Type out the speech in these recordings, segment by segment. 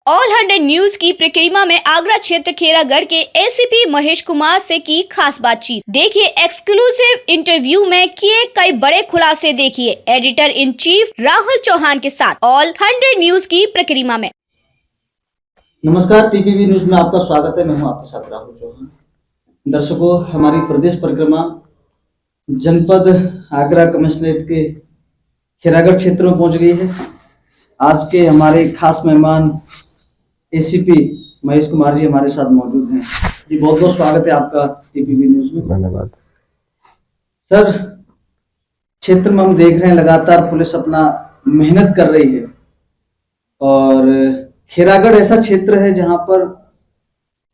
All 100 news की प्रक्रिया में आगरा क्षेत्र खेरागढ़ के एसीपी महेश कुमार से की खास बातचीत। देखिए एक्सक्लूसिव इंटरव्यू में किए कई बड़े खुलासे। देखिए editor in chief Rahul Chauhan के साथ ऑल 100 न्यूज की प्रक्रिया में। नमस्कार, टीपीवी न्यूज में आपका स्वागत है। मैं हूं आपके साथ राहुल चौहान। दर्शकों, हमारी प्रदेश परिक्रमा जनपद आगरा कमिश्नरेट के खेरागढ़ क्षेत्र में पहुंच गई है। आज के हमारे खास मेहमान एसीपी महेश कुमार जी हमारे साथ मौजूद हैं। जी, बहुत बहुत स्वागत है आपका टीपीवी न्यूज में। धन्यवाद सर, क्षेत्र में हम देख रहे हैं लगातार पुलिस अपना मेहनत कर रही है और खेरागढ़ ऐसा क्षेत्र है जहां पर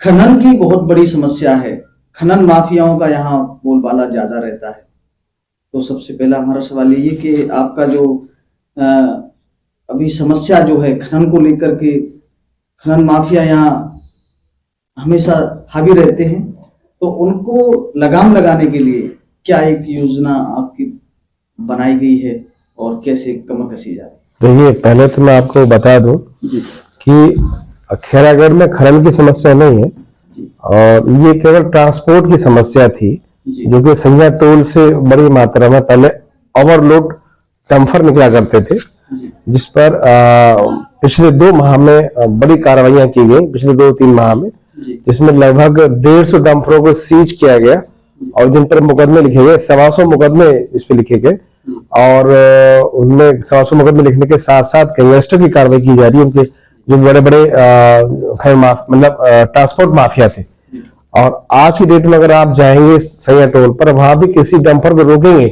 खनन की बहुत बड़ी समस्या है। खनन माफियाओं का यहाँ बोलबाला ज्यादा रहता है। तो सबसे पहला हमारा सवाल ये कि आपका जो अभी समस्या जो है खनन को लेकर के, खनन माफिया यहाँ हमेशा हावी रहते हैं, तो उनको लगाम लगाने के लिए क्या एक योजना आपकी बनाई गई है और कैसे कमर कसी जाए? देखिए, पहले तो मैं आपको बता दूं कि खेरागढ़ में खनन की समस्या नहीं है और ये केवल ट्रांसपोर्ट की समस्या थी, जो कि संज्ञा टोल से बड़ी मात्रा में पहले ओवरलोड डंपर निकला करते थे, जिस पर पिछले 2 माह में बड़ी कार्रवाइयां की गई, पिछले 2-3 माह में, जिसमें लगभग 150 डंपरों को सीज किया गया और जिन पर मुकदमे लिखे गए, 125 मुकदमे इस पे लिखे गए और उनमें 125 मुकदमे लिखने के साथ साथ गैंगस्टर की कार्रवाई की जा रही है। उनके जो बड़े बड़े मतलब ट्रांसपोर्ट माफिया थे। और आज की डेट में अगर आप जाएंगे सैया टोल पर, वहां भी किसी डंपर को रोकेंगे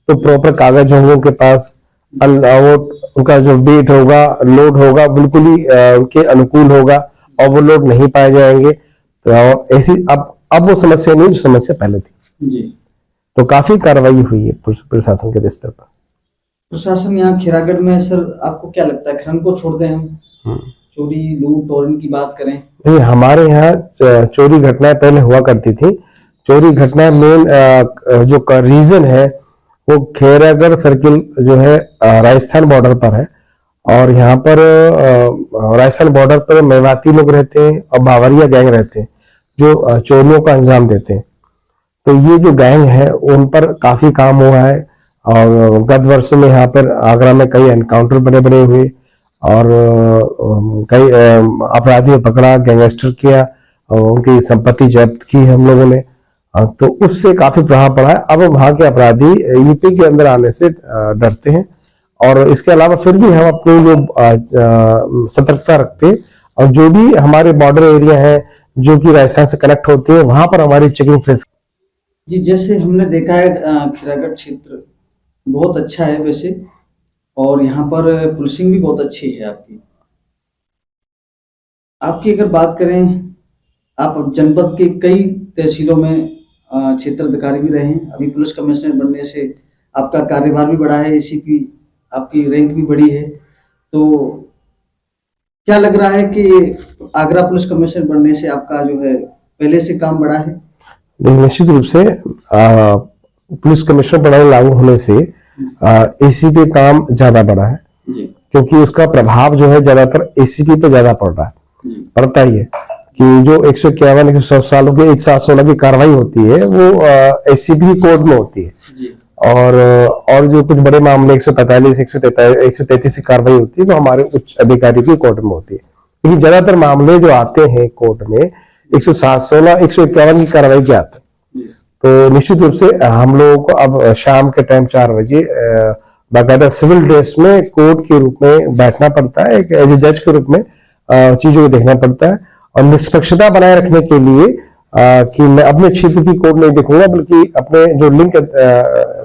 तो प्रॉपर कागज होंगे उनके पास, वो उनका जो वेट होगा, लोड होगा, बिल्कुल ही उनके अनुकूल होगा, ओवरलोड नहीं पाए जाएंगे। तो ऐसी अब वो समस्या नहीं जो समस्या पहले थी जी। तो काफी कार्रवाई हुई है प्रशासन के स्तर पर। प्रशासन यहाँ खेरागढ़ में, सर आपको क्या लगता है, खनन को छोड़ दें हम, चोरी लूट और इनकी बात करें? नहीं, हमारे यहाँ चोरी घटनाएं पहले हुआ करती थी। चोरी घटना मेन जो रीजन है वो खेरागढ़ सर्किल जो है राजस्थान बॉर्डर पर है और यहाँ पर राजस्थान बॉर्डर पर मेवाती लोग रहते हैं और बावरिया गैंग रहते हैं जो चोरियों का अंजाम देते हैं। तो ये जो गैंग है उन पर काफी काम हुआ है और गत वर्ष में यहाँ पर आगरा में कई एनकाउंटर बड़े बड़े हुए और कई अपराधियों पकड़ा, गैंगस्टर किया और उनकी संपत्ति जब्त की हम लोगों ने। तो उससे काफी प्रभाव पड़ा है। अब वहां के अपराधी यूपी के अंदर आने से डरते हैं और इसके अलावा फिर भी हम अपनी जो सतर्कता रखते हैं और जो भी हमारे बॉर्डर एरिया है जो कि राजस्थान से कनेक्ट होते हैं, वहां पर हमारी चेकिंग फ्रेज। जी, जैसे हमने देखा है खेरागढ़ क्षेत्र बहुत अच्छा है वैसे, और यहाँ पर पुलिसिंग भी बहुत अच्छी है आपकी अगर बात करें, आप जनपद के कई तहसीलों में क्षेत्र अधिकारी भी रहे हैं। अभी पुलिस कमिश्नर बनने से आपका कार्यभार भी बढ़ा है, एसीपी आपकी रैंक भी बढ़ी है। तो क्या लग रहा है कि आगरा पुलिस कमिश्नर बनने से आपका जो है पहले से काम बढ़ा है? निश्चित रूप से पुलिस कमिश्नर प्रणाली लागू होने से एसीपी काम ज्यादा बढ़ा है क्योंकि उसका प्रभाव जो है ज्यादातर एसीपी पे ज्यादा पड़ रहा है। पड़ता ही है कि जो 151-100 सालों के 116 की कार्रवाई होती है वो एसीपी कोड में होती है और जो कुछ बड़े मामले 145, 133 की कार्रवाई होती है वो हमारे उच्च अधिकारी की कोर्ट में होती है। क्योंकि ज्यादातर मामले जो आते हैं कोर्ट में 116, 151 की कार्रवाई के आते हैं। तो निश्चित रूप से हम लोगों को अब शाम के टाइम 4 बजे बाकायदा सिविल ड्रेस में कोर्ट के रूप में बैठना पड़ता है, एक एज ए जज के रूप में चीजों को देखना पड़ता है और निष्पक्षता बनाए रखने के लिए कि मैं अपने क्षेत्र की कोर्ट नहीं देखूंगा बल्कि अपने जो लिंक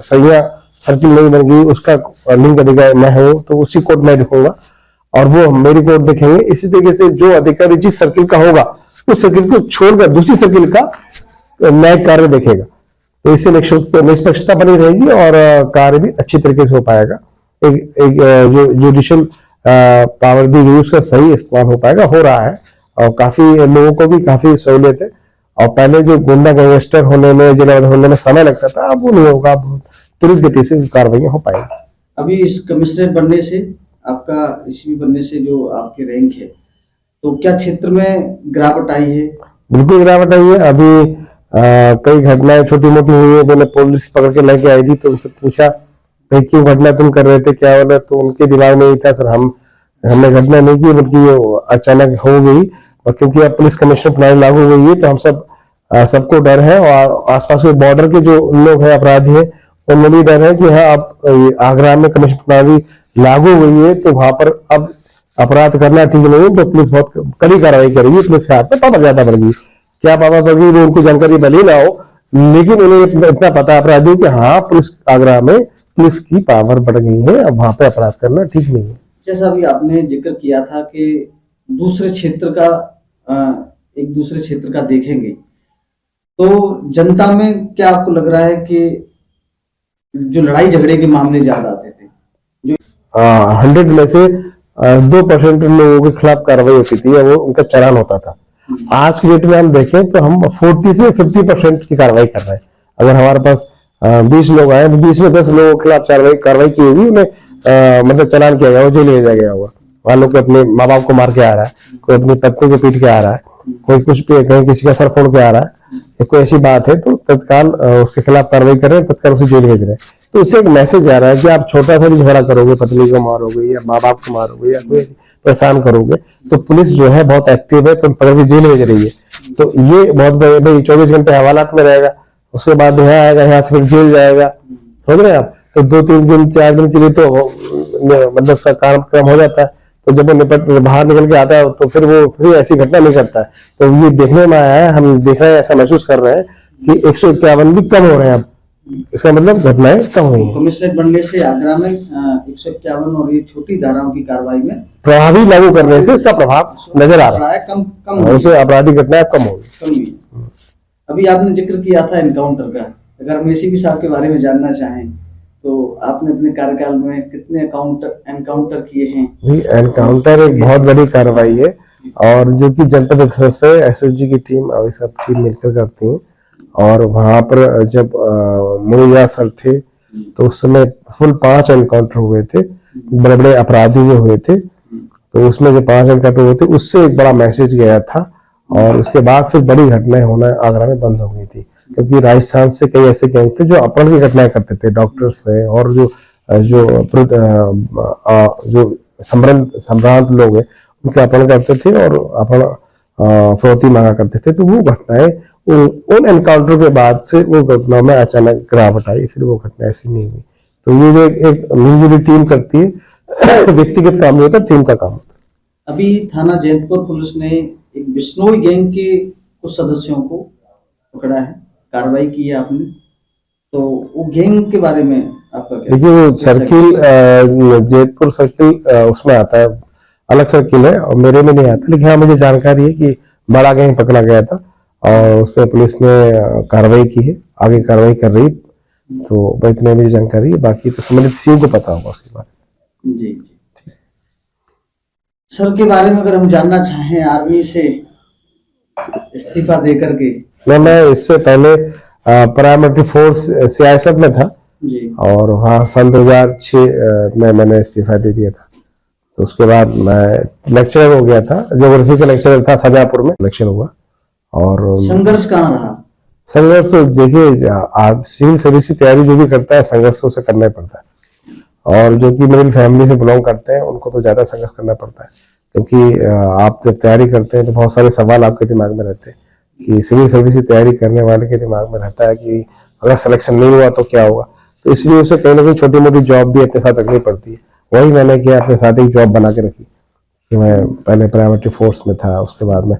सैया सर्किल नहीं बन गई उसका लिंक अधिकारी मैं हूं तो उसी कोर्ट में देखूंगा और वो मेरी कोर्ट देखेंगे। इसी तरीके से जो अधिकारी जिस सर्किल का होगा उस सर्किल को छोड़कर दूसरी सर्किल का न्यायिक कार्य देखेगा। तो इससे निष्पक्षता बनी रहेगी और कार्य भी अच्छी तरीके से हो पाएगा। एक जो जुडिशियल पावर दी गई उसका सही इस्तेमाल हो पाएगा, हो रहा है और काफी लोगों को भी काफी सहूलियत है। और पहले जो गुंडा गैंगस्टर होने में, जिन्हें होने में समय लगता था, अब वो नहीं होगा, तुरंत गति से कार्रवाई हो पाएगी। अभी इस कमिश्नरेट बनने से, आपका एसीपी बनने से जो आपकी रैंक है तो क्या क्षेत्र में गिरावट आई है? बिल्कुल गिरावट आई है। अभी कई घटनाएं छोटी मोटी हुई है, तो पुलिस पकड़ के लेके आई थी, तो उनसे पूछा भाई क्यों घटना तुम कर रहे थे, क्या हो रहा, तो उनके दिमाग में यही था सर हमने घटना नहीं की, बल्कि ये अचानक हो गई। और क्योंकि अब पुलिस कमिश्नर प्रणाली लागू हो गई है, तो हम सबको डर है, और आसपास के बॉर्डर के जो लोग हैं, अपराधी हैं, उनमें भी डर है कि हाँ अब आगरा में कमिश्नर प्रणाली लागू हो गई है, तो वहां पर अब अपराध करना ठीक नहीं है, तो पुलिस बहुत कड़ी कार्रवाई करेगी। पुलिस के हाथ में पावर ज्यादा बढ़ गई। क्या पावर बढ़ गई वो उनको जानकारी भले ना हो, लेकिन उन्हें इतना पता है अपराधियों कि हाँ पुलिस आगरा में पुलिस की पावर बढ़ गई है, अब वहां पे अपराध करना ठीक नहीं है। जैसा अभी आपने जिक्र किया था कि दूसरे क्षेत्र का एक दूसरे क्षेत्र का देखेंगे, तो जनता में क्या आपको लग रहा है कि जो लड़ाई झगड़े के मामले ज्यादा आते थे? 100 में से 2% लोगों के खिलाफ कार्रवाई होती थी, या वो उनका चालान होता था। आज की डेट में हम देखें तो हम 40 से 50% की कार्रवाई कर रहे हैं। अगर हमारे पास 20 लोग आए तो 20 में 10 लोगों के खिलाफ कार्रवाई की होगी, उन्हें मतलब चालान किया गया, वो जेल भेजा गया होगा। वहां लोग अपने माँ बाप को मार के आ रहा है, कोई अपनी पत्नी को पीट के आ रहा है, कोई कुछ पे कहीं किसी का सर फोड़ के आ रहा है, कोई ऐसी बात है तो तत्काल उसके खिलाफ कार्रवाई कर रहे हैं, तत्काल उसे जेल भेज रहे हैं। तो इससे एक मैसेज आ रहा है कि आप छोटा सा भी झगड़ा करोगे, पत्नी को मारोगे या माँ बाप को मारोगे या कोई परेशान करोगे, तो पुलिस जो है बहुत एक्टिव है, तो पकड़ के जेल भेज रही है। तो ये बहुत बड़े भाई 24 घंटे हवालात में रहेगा, उसके बाद यहाँ आएगा, यहाँ से फिर जेल जाएगा, समझ रहे हैं आप। तो 2-3 दिन 4 दिन के लिए तो मतलब उसका काम हो जाता है। तो जब वो बाहर निकल के आता है, तो फिर वो फिर ऐसी घटना नहीं करता है। तो ये देखने में आया है, हम देख रहे हैं, ऐसा महसूस कर रहे हैं कि 151 भी कम हो रहे हैं अब। इसका मतलब घटनाएं कम हुई हैं। कमिश्नरेट बनने से आगरा में 151 और ये छोटी धाराओं की कार्रवाई में प्रभावी लागू करने से इसका प्रभाव नजर आ रहा है, कम उससे आपराधिक घटनाएं कम होगी। अभी आपने जिक्र किया था एनकाउंटर का, अगर हम एसीपी साहब के बारे में जानना चाहें तो आपने अपने कार्यकाल में कितने एनकाउंटर किए हैं? जी, एनकाउंटर एक बहुत बड़ी कार्रवाई है, और जो कि जनपद स्तर से एसओजी की टीम और सब टीम मिलकर करती है। और वहां पर जब मुनिया सर थे, तो उस समय फुल 5 एनकाउंटर हुए थे, बड़े बड़े अपराधी जो हुए थे। तो उसमें जो 5 एनकाउंटर हुए थे, उससे एक बड़ा मैसेज गया था, और उसके बाद फिर बड़ी घटनाएं होना आगरा में बंद हो गई थी। क्योंकि राजस्थान से कई ऐसे गैंग थे जो अपहरण की घटनाएं करते थे, डॉक्टर्स से, और जो संभ्रांत लोग हैं उनके अपहरण करते थे और अपहरण फिरौती मांगा करते थे। तो वो घटनाएं उन एनकाउंटर के बाद से वो घटनाओं में अचानक गिरावट आई, फिर वो घटना ऐसी नहीं हुई। तो ये जो एक मिलजुली टीम करती है, व्यक्तिगत काम नहीं होता, टीम का काम होता है। अभी थाना जैतपुर पुलिस ने एक बिश्नोई गैंग के कुछ सदस्यों को पकड़ा है, कार्रवाई की है आपने, तो वो गैंग के बारे में आपका क्या? देखिए, वो सर्किल जैतपुर सर्किल उसमें आता है, अलग सर्किल है, और मेरे में नहीं आता। लेकिन हाँ, मुझे जानकारी है कि बड़ा गैंग पकड़ा गया था, और उस पर पुलिस ने कार्रवाई की है, आगे कार्रवाई कर रही। तो इतने मुझे जानकारी है, बाकी तो संबंधित सीओ को पता होगा उसके बारे में। जी जी। सर के बारे में अगर हम जानना चाहें, आर्मी से इस्तीफा देकर के। मैं इससे पहले पैरामिलिट्री फोर्स सीआईएसएफ में था जी। और वहाँ सन 2006 में मैंने इस्तीफा दे दिया था। तो उसके बाद मैं लेक्चरर हो गया था, ज्योग्राफी का लेक्चरर था, शाहजहांपुर में इलेक्शन हुआ। और संघर्ष कहाँ रहा? संघर्ष तो देखिए, सिविल सर्विस की तैयारी जो भी करता है, संघर्ष तो उसे करना ही पड़ता है। और जो कि मिडिल फैमिली से बिलोंग करते हैं, उनको तो ज्यादा संघर्ष करना पड़ता है, क्योंकि आप जब तैयारी करते हैं तो बहुत सारे सवाल आपके दिमाग में रहते हैं। कि सिविल सर्विस की तैयारी करने वाले के दिमाग में रहता है कि अगर सिलेक्शन नहीं हुआ तो क्या होगा। तो इसलिए उसे कहीं ना कहीं छोटी मोटी जॉब भी अपने साथ रखनी पड़ती है। वही मैंने किया, अपने साथ एक जॉब बना के रखी कि मैं पहले पैरामिलिट्री फोर्स में था, उसके बाद में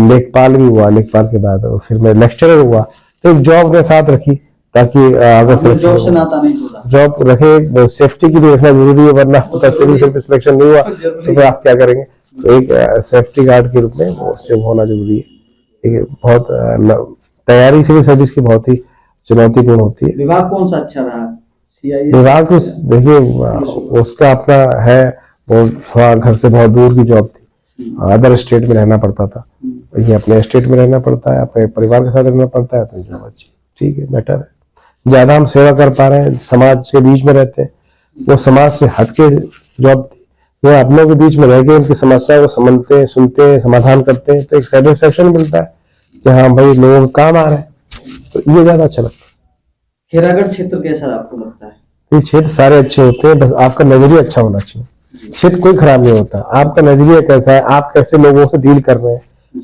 लेखपाल भी हुआ, लेखपाल के बाद फिर मैं लेक्चरर हुआ। तो एक जॉब अपने साथ रखी ताकि अगर जॉब रखे, सेफ्टी की भी रखना जरूरी है, वरना पता सिविल सर्विस सिलेक्शन नहीं हुआ तो फिर आप क्या करेंगे। तो एक सेफ्टी गार्ड के रूप में वो होना जरूरी है। बहुत तैयारी सिविल सर्विस की बहुत ही चुनौतीपूर्ण होती है। विभाग कौन सा अच्छा रहा? विभाग तो देखिए, उसका अपना है, वो थोड़ा घर से बहुत दूर की जॉब थी, अदर स्टेट में रहना पड़ता था। ये अपने स्टेट में रहना पड़ता है, अपने परिवार के साथ रहना पड़ता है, तो जॉब अच्छी, ठीक है, बेटर है। ज्यादा हम सेवा कर पा रहे हैं, समाज के बीच में रहते हैं। वो समाज से हटके जॉब थी, ये अपनों के बीच में रह के उनकी समस्या को समझते हैं, सुनते हैं, समाधान करते हैं, तो एक सेटिस्फेक्शन मिलता है कि हाँ भाई लोगों का काम आ रहा है, तो ये ज्यादा अच्छा लगता है। खेरागढ़ क्षेत्र कैसा आपको लगता है? ये क्षेत्र सारे अच्छे होते हैं, बस आपका नजरिया अच्छा होना चाहिए। क्षेत्र कोई खराब नहीं होता, आपका नजरिया कैसा है, आप कैसे लोगों से डील कर रहे हैं,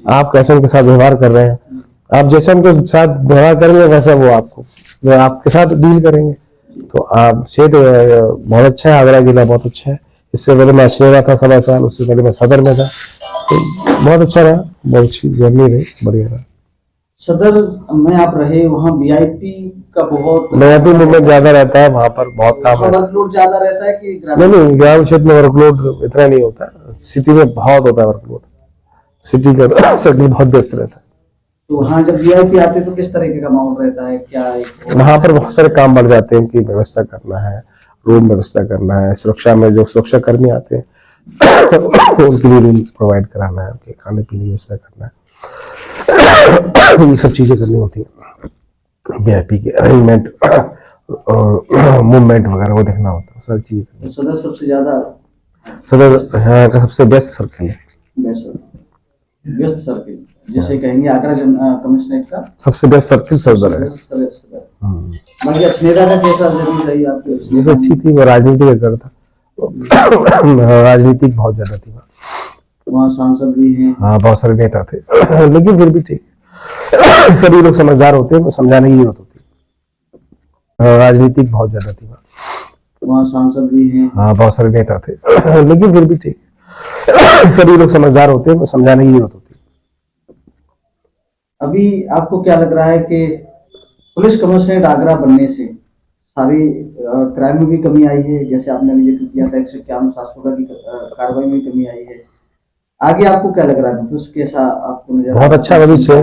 आप कैसे उनके साथ व्यवहार कर रहे हैं, आप जैसे उनके साथ व्यवहार करेंगे वैसा वो आपके साथ डील करेंगे। तो आप क्षेत्र बहुत अच्छा है, आगरा जिला बहुत अच्छा है। इससे पहले मैं अछनेरा था 7 साल, उससे पहले मैं सदर में था, तो बहुत अच्छा रहा, बहुत अच्छी जर्नी रही, बढ़िया रहा। सदर में आप रहे, वहाँ वीआईपी का बहुत वीआईपी मूवमेंट ज्यादा रहता है, वहां पर बहुत काम है। वर्कलोड ज्यादा रहता है कि नहीं, ग्रामीण क्षेत्र में वर्कलोड इतना नहीं होता, सिटी में बहुत होता है वर्कलोड, सिटी का सर्कल बहुत व्यस्त रहता है। तो वहाँ जब वीआईपी आते तो किस तरीके का माहौल रहता है? क्या वहां पर बहुत सारे काम बढ़ जाते हैं, उनकी व्यवस्था करना है, रूम व्यवस्था करना है, सुरक्षा में जो सुरक्षा कर्मी आते हैं उनके लिए रूम प्रोवाइड कराना है, उनके खाने पीने की व्यवस्था करना है, ये सब चीजें करनी होती है। वीआईपी के अरेंजमेंट और मूवमेंट वगैरह वो देखना होता है, सारी चीजें। सदर सबसे ज्यादा सदर यहाँ का सबसे बेस्ट सर्कल है, व्यस्त सर्किल जैसे कहेंगे आगरा कमिश्नरेट का सबसे बेस्ट सर्किल सदर है। बाकी अछनेरा का कैसा जर्नी रही आपकी? ये अच्छी थी, वो राजनीतिक कर था, राजनीतिक बहुत ज्यादा थी वहाँ सांसद भी हैं, हाँ बहुत सारे नेता थे लेकिन फिर भी ठीक है, सभी लोग समझदार होते हैं, समझाने की जरूरत होती है। राजनीतिक बहुत ज्यादा थी वहाँ सांसद भी हैं, हाँ बहुत सारे नेता थे लेकिन फिर भी ठीक है, सभी लोग समझदार होते हैं, समझाने की जरूरत होती है। अभी आपको क्या लग रहा है कि पुलिस कमिश्नरेट आगरा बनने से सारी क्राइम में भी कमी आई है? जैसे आपने अभी जिक्र किया था 151-716 की कार्रवाई में कमी आई है। आगे आपको क्या लग रहा है, पुलिस कैसा आपको नजर? बहुत अच्छा भविष्य है,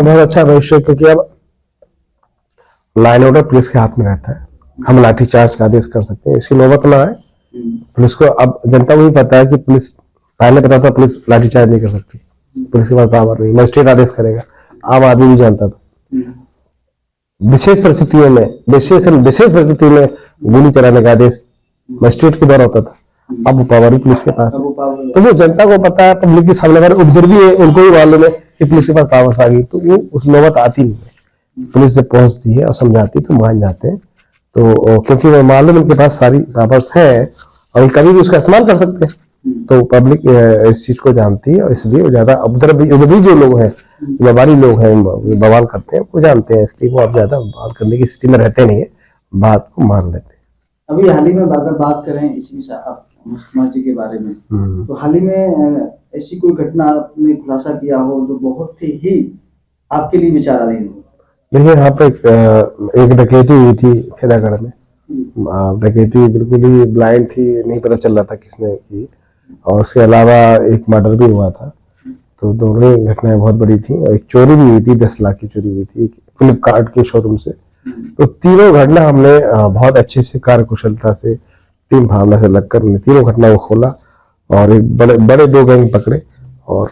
बहुत अच्छा भविष्य, क्योंकि अब लाइन ऑर्डर पुलिस के हाथ में रहता है, हम लाठीचार्ज का आदेश कर सकते हैं, इसकी नौबत ना आए। पुलिस को अब जनता को भी पता है कि पुलिस, पहले पता था पुलिस लाठीचार्ज नहीं कर सकती, पुलिस के पास पावर नहीं, मजिस्ट्रेट आदेश करेगा, आम आदमी भी जानता था। विशेष परिस्थितियों में, विशेष परिस्थिति में गोली चलाने का आदेश मजिस्ट्रेट के द्वारा होता था, अब वो पावर ही पुलिस के पास है। तो वो जनता को पता है, पब्लिक के सामने वाले उपद्रवी है, उनको भी मालूम है कि पुलिस के पास पावर्स आ गई, तो वो उस नौबत आती नहीं है। पुलिस जब पहुंचती है और समझाती है तो मान जाते हैं, तो क्योंकि वो मालूम उनके पास सारी पावर्स है और कभी भी उसका इस्तेमाल कर सकते हैं, तो पब्लिक इस चीज को जानती है और इसलिए वो ज्यादा उपद्रवी जो लोग हैं, व्यापारी लोग हैं, बवाल करते हैं, वो जानते हैं, इसलिए वो अब ज्यादा बवाल करने की स्थिति में रहते नहीं है, बात को मान लेते हैं। अभी हाल ही में अगर बात करें इसी मुस्तफा जी के बारे में, तो हाल ही में ऐसी कोई घटना आपने खुलासा किया हो जो बहुत ही आपके लिए विचाराधीन हो? देखिए, यहाँ पे एक डकैती हुई थी खेरागढ़ में, डकैती बिल्कुल ही ब्लाइंड थी, नहीं पता चल रहा था किसने की, और उसके अलावा एक मर्डर भी हुआ था, तो दोनों ही घटनाएं बहुत बड़ी थी। और एक चोरी भी हुई थी, 10 लाख की चोरी हुई थी एक फ्लिपकार्ट के शोरूम से। तो तीनों घटना हमने बहुत अच्छे से कार्यकुशलता से टीम भावना से लगकर हमने तीनों घटना को खोला और एक बड़े 2 गैंग पकड़े और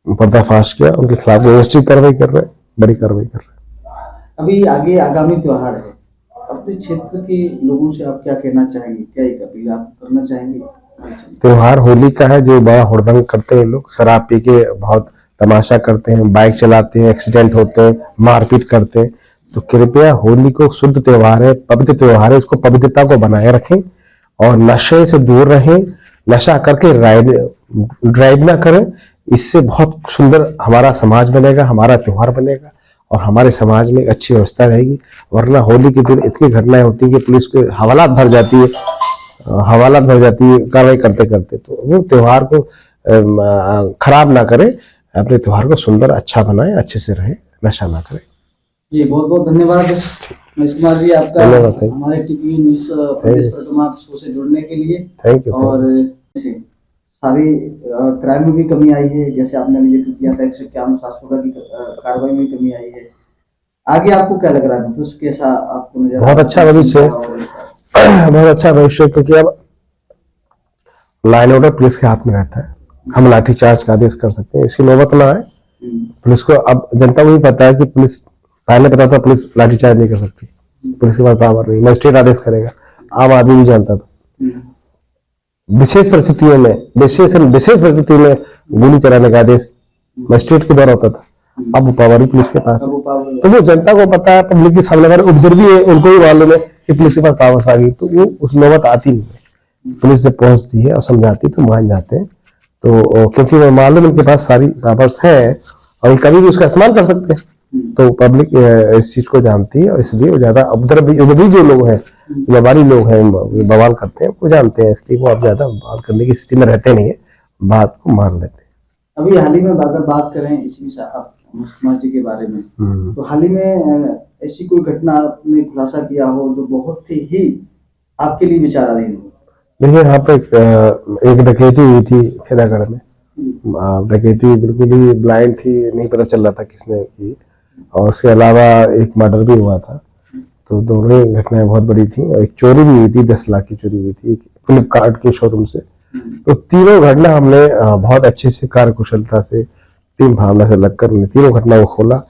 पर्दाफाश किया, उनके खिलाफ व्यवस्थित कार्रवाई कर रहे हैं, बड़ी कार्रवाई कर रहे हैं। अभी आगे आगामी त्योहार है, अपने क्षेत्र के लोगों से आप क्या कहना चाहेंगे, क्या एक अपील आप करना चाहेंगे? त्योहार होली का है, जो बड़ा हुड़दंग करते हैं लोग, शराब पी के बहुत तमाशा करते हैं, बाइक चलाते हैं, एक्सीडेंट होते हैं, मारपीट करते हैं, तो कृपया होली को शुद्ध त्योहार है, पवित्र त्योहार है, उसको पवित्रता को बनाए रखें और नशे से दूर रहें, नशा करके ड्राइव ना करें। इससे बहुत सुंदर हमारा समाज बनेगा, हमारा त्योहार बनेगा और हमारे समाज में एक अच्छी व्यवस्था रहेगी। वरना होली के दिन इतनी घटनाएं होती है कि पुलिस के हवालात भर जाती है कार्रवाई करते करते। तो वो त्योहार को खराब ना करें, अपने त्योहार को सुंदर अच्छा बनाए, अच्छे से रहे, नशा ना करें। जी बहुत बहुत धन्यवाद महेश कुमार जी आपका हमारे टीपी न्यूज़ शो से जुड़ने के लिए। Thank you. और सारी क्राइम में भी कमी आई है, जैसे आपने अभी जिक्र किया था 151-716 की कार्रवाई में कमी आई है। आगे आपको क्या लग रहा है, पुलिस कैसा आपको नजर? बहुत अच्छा भविष्य है, बहुत अच्छा भविष्य, क्योंकि अब लाइन ऑर्डर पुलिस के हाथ में रहता है, हम लाठीचार्ज का आदेश कर सकते हैं, इसकी नौबत ना आए। पुलिस को अब जनता को भी पता है कि पुलिस, पहले पता था पुलिस लाठीचार्ज नहीं कर सकती, पुलिस के पास पावर नहीं, मजिस्ट्रेट आदेश करेगा, आम आदमी भी जानता था। विशेष परिस्थितियों में विशेष परिस्थितियों में गोली चलाने का आदेश मजिस्ट्रेट के द्वारा होता था, अब वो पावर ही पुलिस के पास है। तो वो जनता को पता है, पब्लिक के सामने वाले उपद्रवी है, उनको भी मालूम है कि पुलिस के पास पावर्स आ गई, तो वो उस नौबत आती नहीं है। पुलिस जब पहुंचती है और समझाती है तो मान जाते हैं। तो क्योंकि वो मालूम उनके पास सारी पावर्स है और कभी भी उसका इस्तेमाल कर सकते हैं, तो पब्लिक इस चीज को जानती है और इसलिए वो ज्यादा उपद्रवी जो लोग हैं, व्यापारी लोग हैं, बवाल करते हैं, वो जानते हैं, इसलिए वो अब ज्यादा बवाल करने की स्थिति में रहते नहीं है, बात को मान लेते हैं। अभी हाल ही में अगर बात करें इसी महेश जी के बारे में, तो हाल ही में ऐसी कोई घटना आपने खुलासा किया हो जो बहुत ही आपके लिए विचाराधीन हो? देखिए, यहाँ पे एक डकैती हुई थी खेरागढ़ में। डकैती बिल्कुल ही ब्लाइंड थी, नहीं पता चल रहा था किसने की, और उसके अलावा एक मर्डर भी हुआ था। तो दोनों ही घटनाएं बहुत बड़ी थी और एक चोरी भी हुई थी, 10 लाख की चोरी हुई थी एक फ्लिपकार्ट के शोरूम से। तो तीनों घटना हमने बहुत अच्छे से कार्यकुशलता से टीम भावना से लगकर हमने तीनों घटना को खोला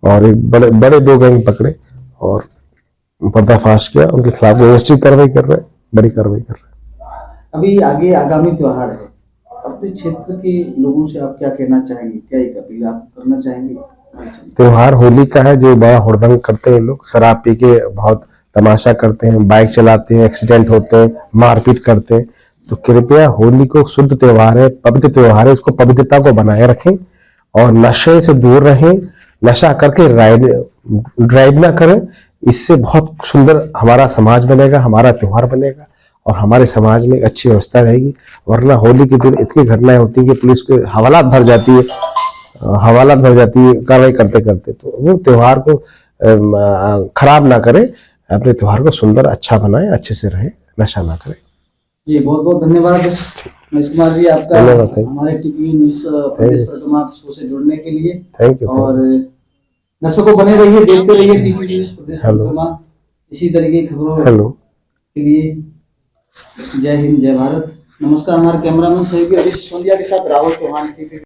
और एक बड़े 2 गैंग पकड़े और पर्दाफाश किया। उनके खिलाफ व्यवस्थित कार्रवाई कर रहे हैं, बड़ी कार्रवाई कर रहे हैं। अभी आगे आगामी त्योहार है, अपने क्षेत्र के लोगों से आप क्या कहना चाहेंगे, क्या एक अपील आप करना चाहेंगे? त्योहार होली का है, जो बड़ा हुड़दंग करते हैं लोग, शराब पी के बहुत तमाशा करते हैं, बाइक चलाते हैं, एक्सीडेंट होते हैं, मारपीट करते हैं। तो कृपया होली को शुद्ध त्योहार है, पवित्र त्योहार है, उसको पवित्रता को बनाए रखें और नशे से दूर रहें। नशा करके ड्राइव ना करें, इससे बहुत सुंदर हमारा समाज बनेगा, हमारा त्योहार बनेगा और हमारे समाज में एक अच्छी व्यवस्था रहेगी। वरना होली के दिन इतनी घटनाएं होती है कि पुलिस के हवालात भर जाती है कार्रवाई करते करते। तो वो त्योहार को खराब ना करें, अपने त्योहार को सुंदर अच्छा बनाए, अच्छे से रहे, नशा ना करें। जी, बहुत बहुत धन्यवाद महेश कुमार जी आपका हमारे टीवी न्यूज़ शो से जुड़ने के लिए। Thank you. और दर्शकों बने रहिए, देखते रहिए टीवी न्यूज़ प्रदेश परिक्रमा, इसी तरीके की खबरों के लिए। जय हिंद, जय भारत, नमस्कार। हमारे कैमरामैन सहयोगी अभिषेक सोंदिया के साथ राहुल चौहान।